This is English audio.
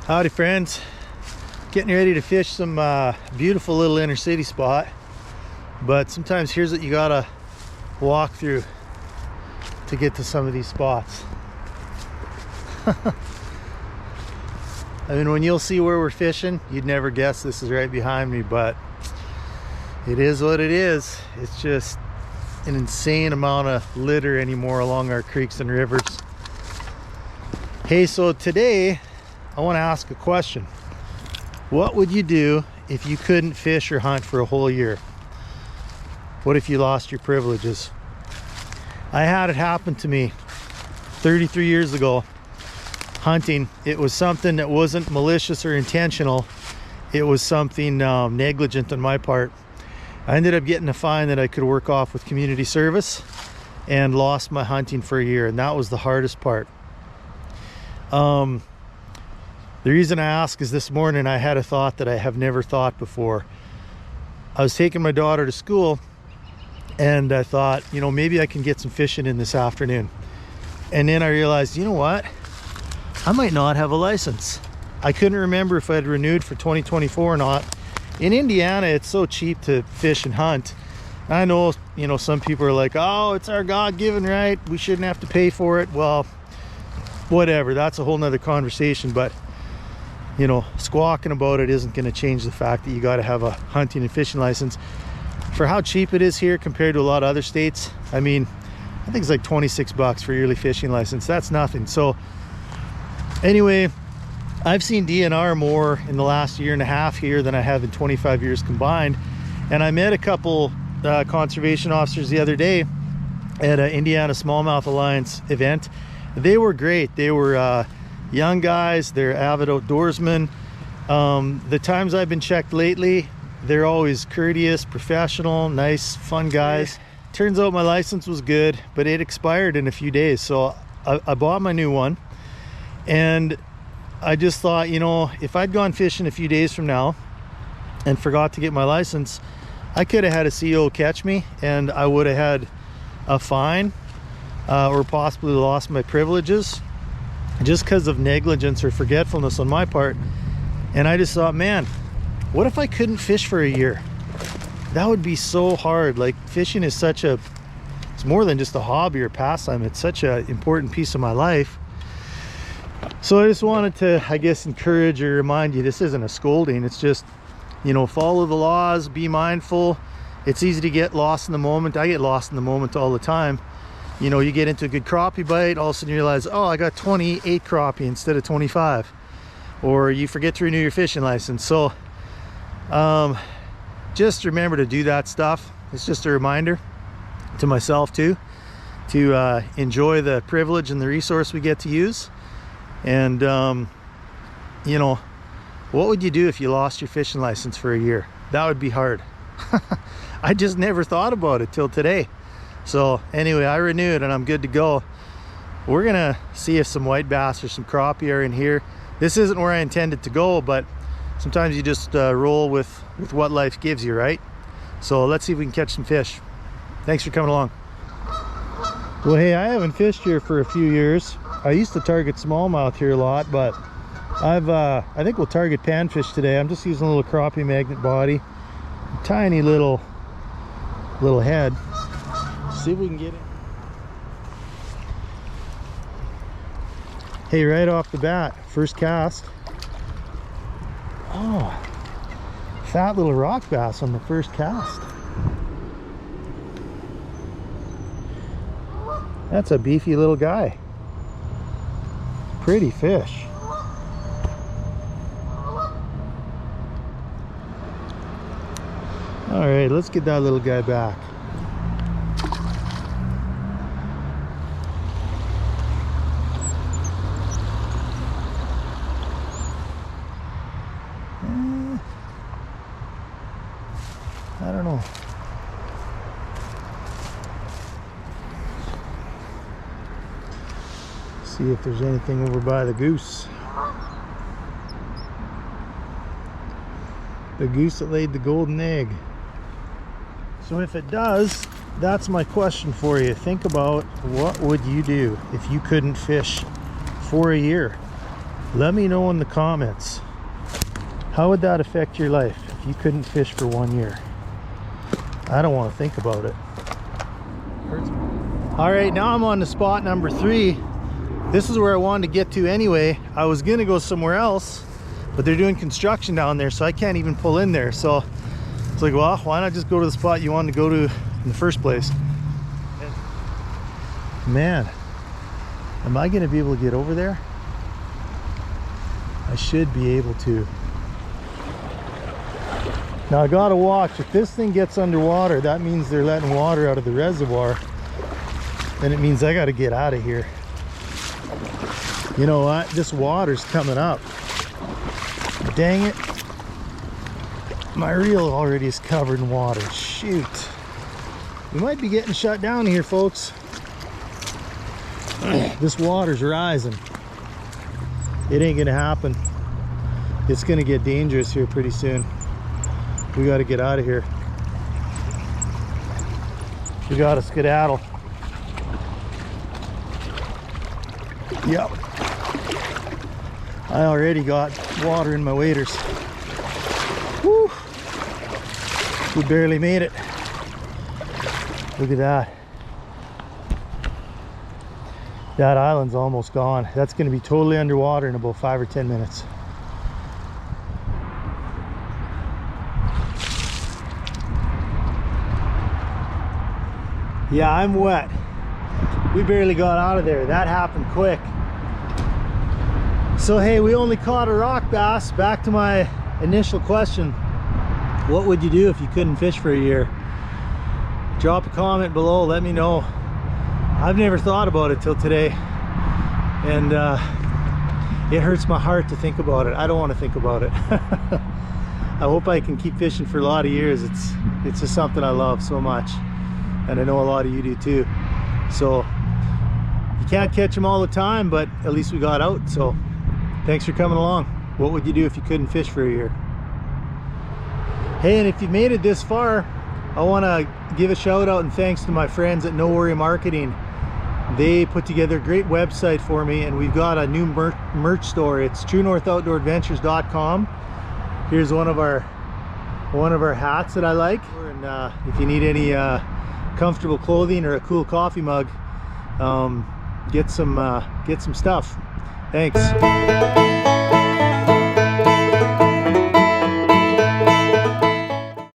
Howdy friends, getting ready to fish some beautiful little inner city spot, but sometimes here's what you gotta walk through to get to some of these spots. I mean, when you'll see where we're fishing, you'd never guess this is right behind me, but it is what it is. It's just an insane amount of litter anymore along our creeks and rivers. Hey, so today I want to ask a question. What would you do if you couldn't fish or hunt for a whole year? What if you lost your privileges? I had it happen to me 33 years ago hunting. It was something that wasn't malicious or intentional. It was something negligent on my part. I ended up getting a fine that I could work off with community service and lost my hunting for a year, and that was the hardest part. The reason I ask is this morning I had a thought that I have never thought before. I was taking my daughter to school and I thought, you know, maybe I can get some fishing in this afternoon. And then I realized, you know what? I might not have a license. I couldn't remember if I'd renewed for 2024 or not. In Indiana, it's so cheap to fish and hunt. I know, you know, some people are like, oh, it's our God-given right, we shouldn't have to pay for it. Well, whatever, that's a whole nother conversation, but you know, squawking about it isn't going to change the fact that you got to have a hunting and fishing license. For how cheap it is here compared to a lot of other states, I mean, I think it's like 26 bucks for a yearly fishing license. That's nothing. So anyway, I've seen DNR more in the last year and a half here than I have in 25 years combined. And I met a couple conservation officers the other day at an Indiana Smallmouth Alliance event. They were great. They were young guys, they're avid outdoorsmen. The times I've been checked lately, they're always courteous, professional, nice, fun guys. Turns out my license was good, but it expired in a few days. So I bought my new one, and I just thought, you know, if I'd gone fishing a few days from now and forgot to get my license, I could have had a CO catch me and I would have had a fine or possibly lost my privileges just because of negligence or forgetfulness on my part. And I just thought, man, what if I couldn't fish for a year? That would be so hard. Like, fishing is it's more than just a hobby or pastime. It's such an important piece of my life. So I just wanted to, I guess, encourage or remind you, this isn't a scolding. It's just, you know, follow the laws, be mindful. It's easy to get lost in the moment. I get lost in the moment all the time. You know, you get into a good crappie bite, all of a sudden you realize, oh, I got 28 crappie instead of 25. Or you forget to renew your fishing license. So just remember to do that stuff. It's just a reminder to myself too, to enjoy the privilege and the resource we get to use. And you know, what would you do if you lost your fishing license for a year? That would be hard. I just never thought about it till today. So anyway, I renewed and I'm good to go. We're gonna see if some white bass or some crappie are in here. This isn't where I intended to go, but sometimes you just roll with what life gives you, right? So let's see if we can catch some fish. Thanks for coming along. Well, hey, I haven't fished here for a few years. I used to target smallmouth here a lot, but I think we'll target panfish today. I'm just using a little crappie magnet body, tiny little head. See if we can get it. Hey, right off the bat, first cast. Oh, fat little rock bass on the first cast. That's a beefy little guy. Pretty fish. All right, let's get that little guy back. I don't know. See if there's anything over by the goose. The goose that laid the golden egg. So if it does, that's my question for you. Think about, what would you do if you couldn't fish for a year? Let me know in the comments, how would that affect your life if you couldn't fish for 1 year? I don't want to think about it. All right, now I'm on to spot number 3. This is where I wanted to get to anyway. I was gonna go somewhere else, but they're doing construction down there, so I can't even pull in there. So it's like, well, why not just go to the spot you wanted to go to in the first place? Man, am I gonna be able to get over there? I should be able to. Now I gotta watch. If this thing gets underwater, that means they're letting water out of the reservoir. Then it means I gotta get out of here. You know what? This water's coming up. Dang it. My reel already is covered in water. Shoot. We might be getting shut down here, folks. This water's rising. It ain't gonna happen. It's gonna get dangerous here pretty soon. We gotta get out of here. We gotta skedaddle. Yep. I already got water in my waders. Whew. We barely made it. Look at that. That island's almost gone. That's going to be totally underwater in about 5 or 10 minutes. Yeah, I'm wet. We barely got out of there. That happened quick. So hey, we only caught a rock bass. Back to my initial question. What would you do if you couldn't fish for a year? Drop a comment below, let me know. I've never thought about it till today, and it hurts my heart to think about it. I don't want to think about it. I hope I can keep fishing for a lot of years. It's just something I love so much, and I know a lot of you do too. So you can't catch them all the time, but at least we got out. So thanks for coming along. What would you do if you couldn't fish for a year? Hey, and if you made it this far, I want to give a shout out and thanks to my friends at No Worry Marketing. They put together a great website for me, and we've got a new merch store. It's TrueNorthOutdoorAdventures.com. Here's one of our hats that I like, and if you need any comfortable clothing or a cool coffee mug, get some stuff. Thanks.